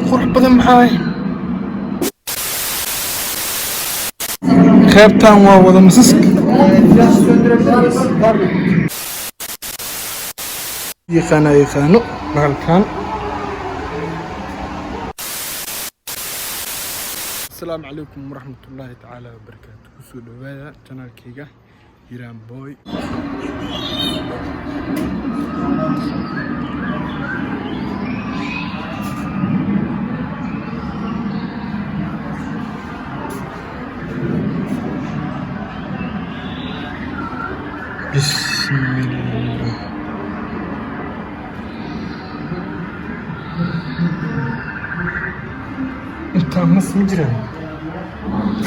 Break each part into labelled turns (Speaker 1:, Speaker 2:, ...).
Speaker 1: qurux badan maxay qaybtan waa wada masask yaqaano halkan. Assalaamu calaykum waraxmatullaahi tacaala wabarakaatu. Kusoo dhawaada channelkayga Hiiraan Boy. Bismillah. Inta mas ma jiraan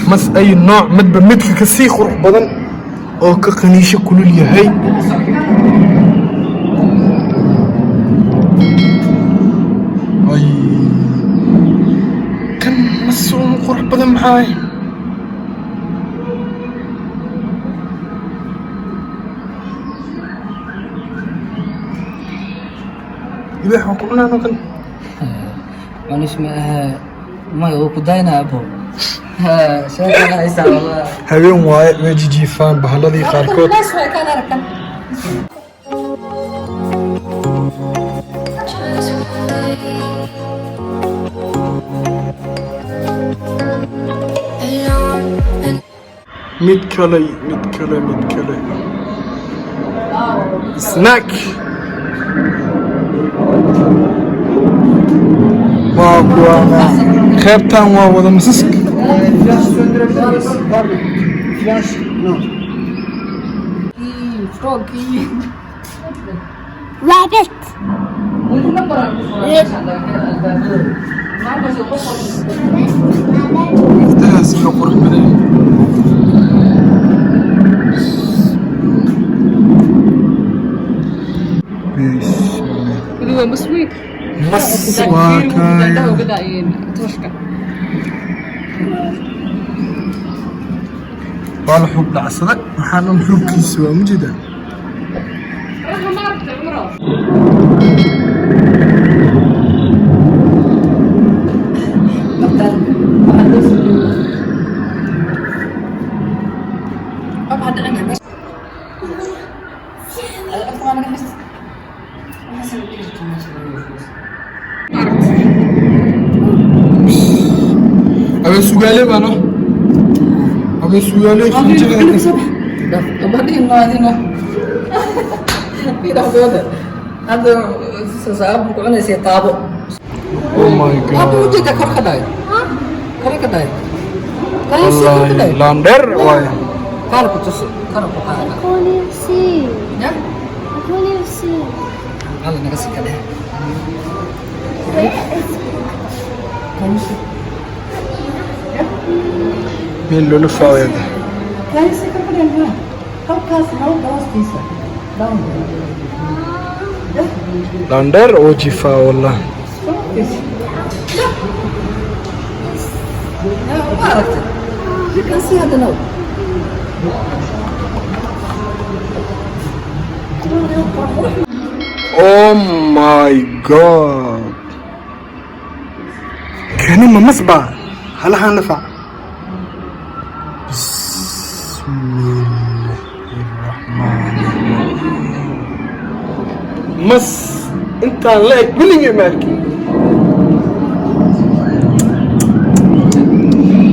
Speaker 1: mas ay nooc midba midka ka sii qurux badan oo ka qaniisho kulul yahay. ay kan mas oo qurux badan maxay إذا حكونا نقول
Speaker 2: معلش ما هو كداينا أبو شايفنا عيسى والله
Speaker 1: هبين واي ما يجي فان بهالذي خاركوت
Speaker 2: الناس هاي كان أركن
Speaker 1: متكلي سناك وانا خيبتان ووضع مسسك
Speaker 3: Flash söndürebiliriz. Pardon. Flash. No.
Speaker 2: فروكي
Speaker 4: Rabbit.
Speaker 1: افتحها سيلو قرح بدني
Speaker 2: هو مسويك
Speaker 1: مس واكايا والله حب العصر محل حب كيسوا مجدا أبي سؤالي بنا أبي سؤالي خليني
Speaker 2: وبعدين ما هذينا في لحظة هذا سأب كنا سيتابو
Speaker 1: Oh my
Speaker 2: أبو
Speaker 1: god
Speaker 2: جد كر كداي كر كداي
Speaker 1: والله لاندر واي
Speaker 2: كار كتوس كار كتاي
Speaker 4: I can't see.
Speaker 2: يا
Speaker 4: I can't see.
Speaker 2: هلا نقص كده
Speaker 1: مين لونه فاوي
Speaker 2: كان سكر كده هنا كاس نو كاس تيسا داون
Speaker 1: لاندر أو جيفا والله
Speaker 2: ما عرفت كان سي هذا نو
Speaker 1: Oh my god كان ما مصبع هلا حنفع بسم الله الرحمن الرحيم مس انت لايك بلينج مالكي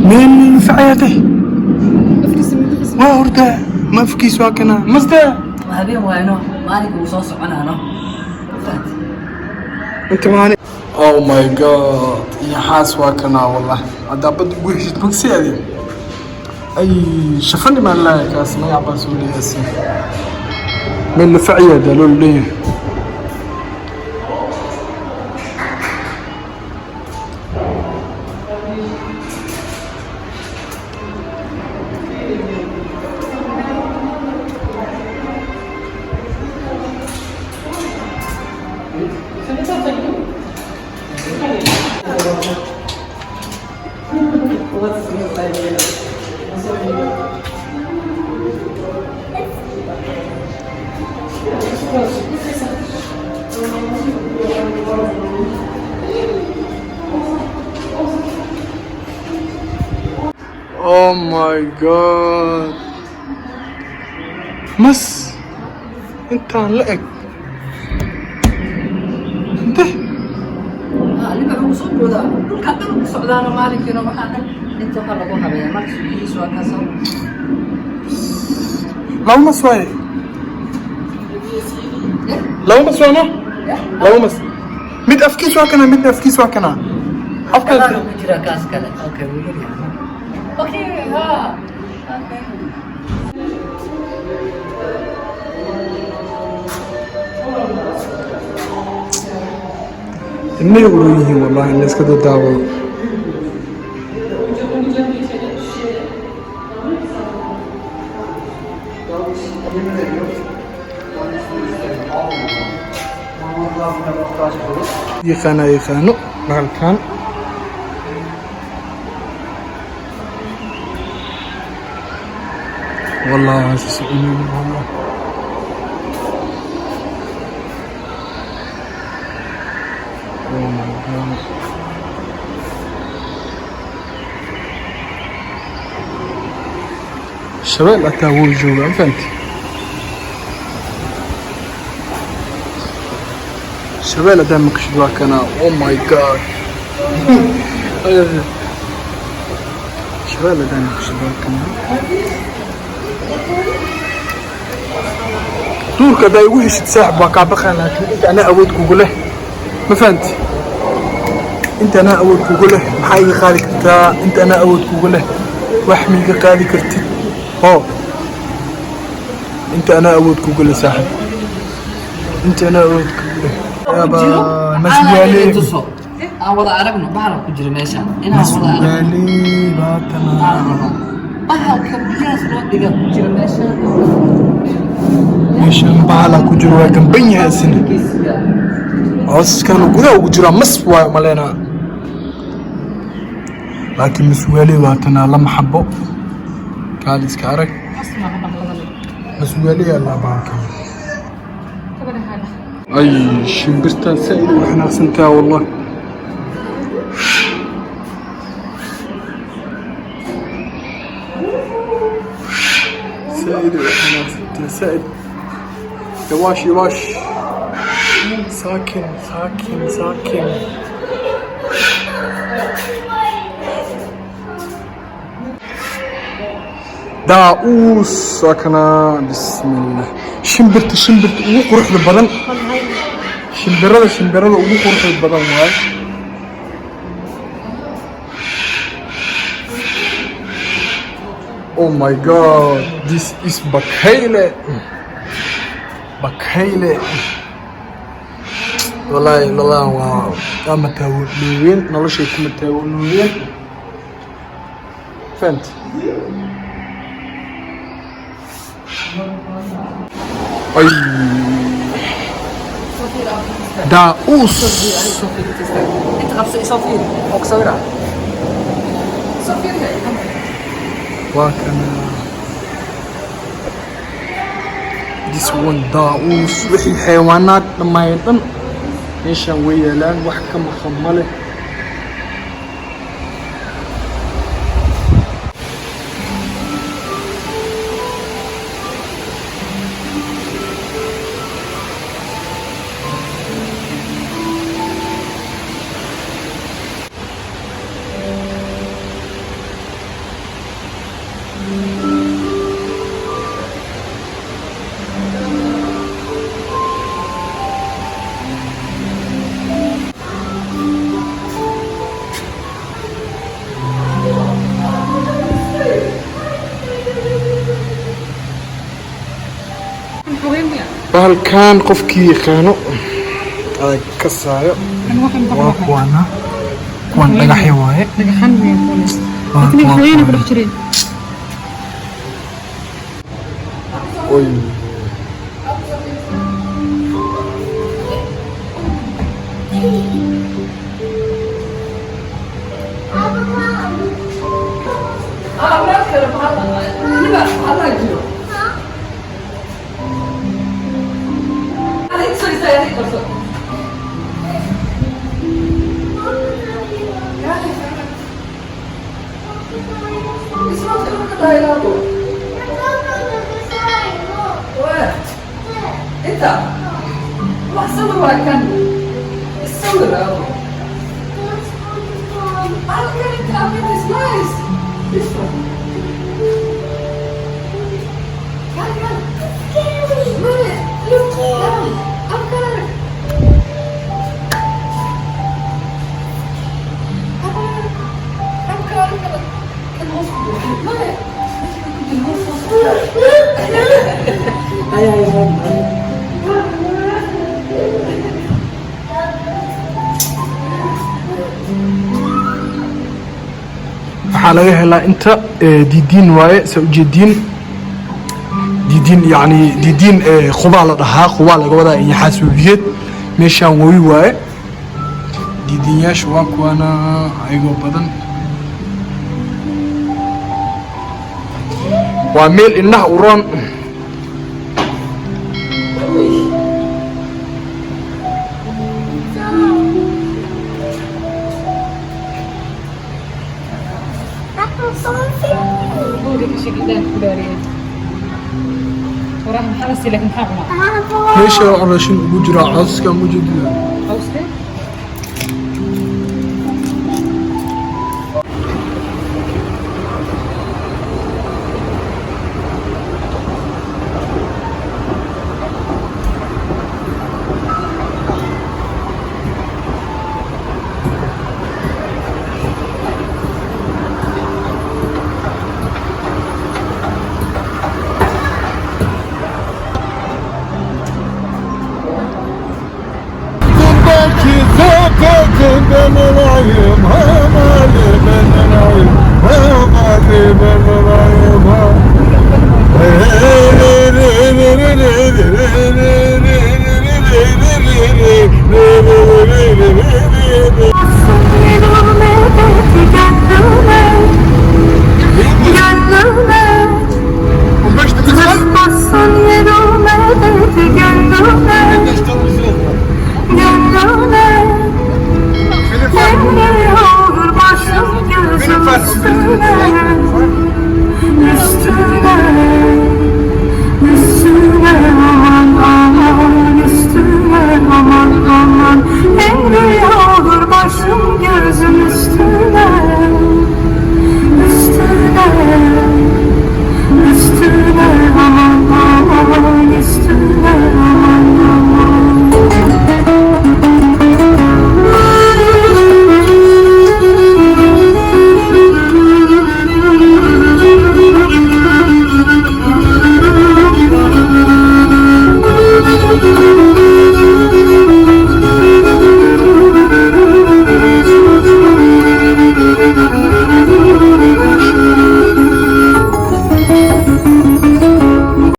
Speaker 1: مين فعيته ما ورده ما في كيس واكنا مصدر
Speaker 2: هذه وينه مالك وصوص عنها نو
Speaker 1: انت ماني او ماي جاد يا حاس واكنا والله هذا بدي وحش بكسي هذه اي شفني ما لا كاس ما يعبس ولي اسم من الفعيه دلول لي Oh my god. Mas intaan la eg. Inte.
Speaker 2: Ani baa ugu soo dhawaa. Dhulka dhan ku socdaana maalinkiina waxaan inta waxa lagu habeeyaa markii waa ka soo.
Speaker 1: Lagu mas waaye. Lagu mas waana? Lagu mas. Mid afkiis waa kana, mid afkiis waa kana. Afkaas
Speaker 2: ku jira kaas kale. Okay, we're here. Okay, ha. Okay.
Speaker 1: إني أرويه والله الناس كده دعوة. يخانو بهالكان. والله سسئني والله. Oh my god. الشباب لا تاوي الجوع فهمت. الشباب لا دامك شباك انا. Oh my god. الشباب لا دامك شباك انا. دور كذا يوحش تساعد باكابخ لكن انت انا اودك وقوله ما فهمت. انت انا اودك وقوله محاي خالك انت انا اودك وقوله واحميك قاضي كرتي. هو انت انا اودك وقوله صاحب. انت انا اودك وقوله يابا مسؤولي
Speaker 2: wada aragno bahal ku jira meesha inaan wada aragno
Speaker 1: مسؤولي باتنا
Speaker 2: bahalka biyaas loo dhiga ku jira meesha
Speaker 1: meeshan bahala ku jiro waa gamban yahay isna cawskan gudaha ugu jira mas waa maleena laakiin مسؤولي baatana lama xabo kaaliska arag مسؤولي alla baaka ay shimbirtan saaid u xanaaqsantaa wallah سائد وحنا سائد يواش يواش ساكن ساكن ساكن داؤوس ساكنا بسم الله شمبرت وقرح البدن شمبرة وقرح البدن واي Oh my god, this is Bakhayle. Wallahi wow. Ama tawuin, noloshay kuma tawuin. Fent. Ay. Daus.
Speaker 2: انت غبس صفير فوق صغيره صفير
Speaker 1: وكان this one داوس وحي الحيوانات لما يطن ايش ويلان وحكم خمله bahalkan qofkii yaqaano ay ka saayo waa kuwan dhagaxyo waaye
Speaker 5: dhagaxan weyn laakiin waxayna ku dhex jireen
Speaker 1: oy
Speaker 2: كان الصور أهو. Alkali carpet is nice. This one. Come. Look. Alkali.
Speaker 1: waxaa laga helaa inta diidiin waaye sa ujeediin diidiin yani diidiin khubaa la dhahaa khubaa laga wadaa iyo xasuubiyeed meeshaan wawi waaye diidiinyaasha waa kuwana ayagoo badan waa meel indhaha u roon meesha oo raashin ugu jira cawska mujid